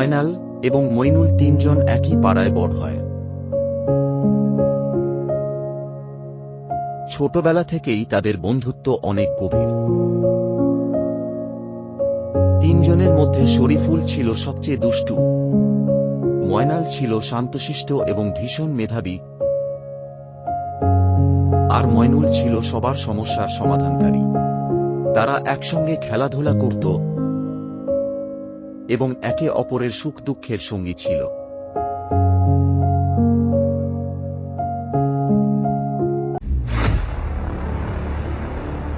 ময়নাল এবং মইনুল তিনজন একই পাড়ায় বড় হয়। ছোটবেলা থেকেই তাদের বন্ধুত্ব অনেক গভীর। তিনজনের মধ্যে শরীফুল ছিল সবচেয়ে দুষ্টু, ময়নাল ছিল শান্তশিষ্ট এবং ভীষণ মেধাবী, আর মইনুল ছিল সবার সমস্যার সমাধানকারী। তারা একসঙ্গে খেলাধুলা করত এবং একে অপরের সুখ দুঃখের সঙ্গী ছিল।